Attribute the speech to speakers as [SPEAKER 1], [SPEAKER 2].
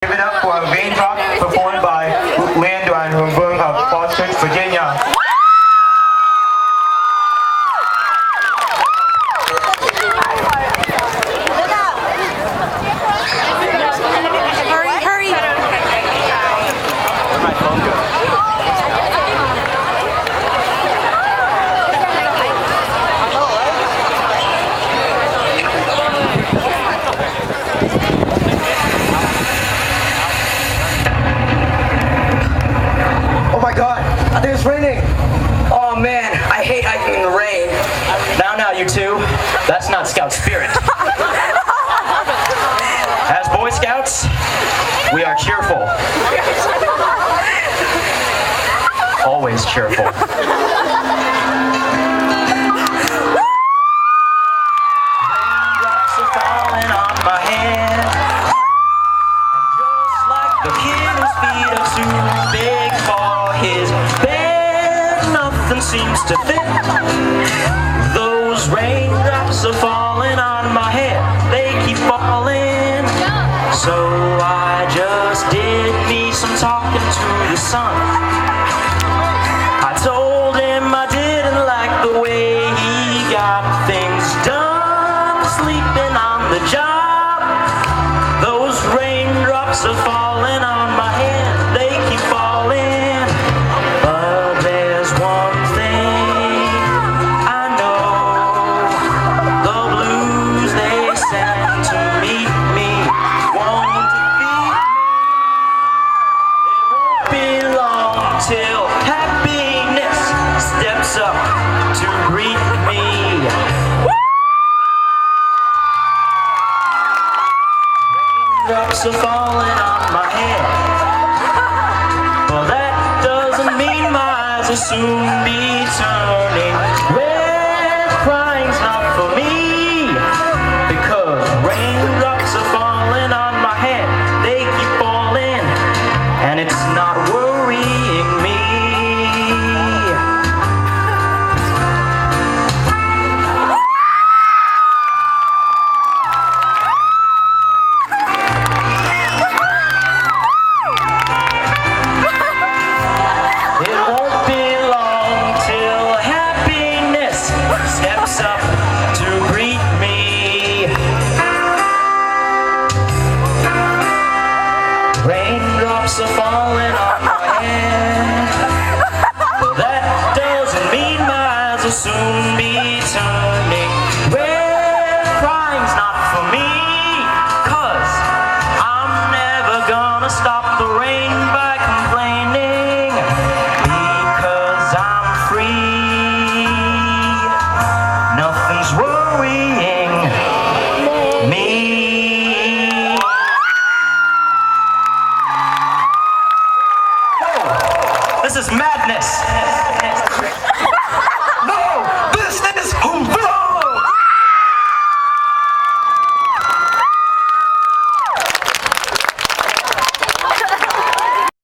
[SPEAKER 1] Give it up for a raindrop performed by Lien from Vuong of Falls Church, Virginia.
[SPEAKER 2] Hurry.
[SPEAKER 1] Where'd my phone go?
[SPEAKER 3] Oh my god, I think it's raining. Oh man, I hate hiking in the rain.
[SPEAKER 4] Now, you two. That's not Scout spirit. As Boy Scouts, we are cheerful. Always cheerful. Raindrops are falling on my head. And just like the kid whose feet are too big for his bed, nothing seems to fit. Those raindrops are falling on my head. They keep falling. So I just did me some talking to the sun. I told him I didn't like the way he got things done, sleeping on the job. Those raindrops are falling on my head. They keep falling. But there's one thing I know. The blues they send to meet me won't defeat me. It won't be long till happiness steps up to greet me. Raindrops are falling on my head. Well, that doesn't mean my eyes will soon be turning red. Crying's not for me, because raindrops are falling on my head. They keep falling, and it's not worrying me. It won't be long till happiness steps up to greet me. Raindrops are falling on my head. But that doesn't mean my eyes will soon be turning red. Crying's not for me, 'cause I'm never gonna stop the rain by complaining, because I'm free. Nothing's worrying me. Whoa, this is madness.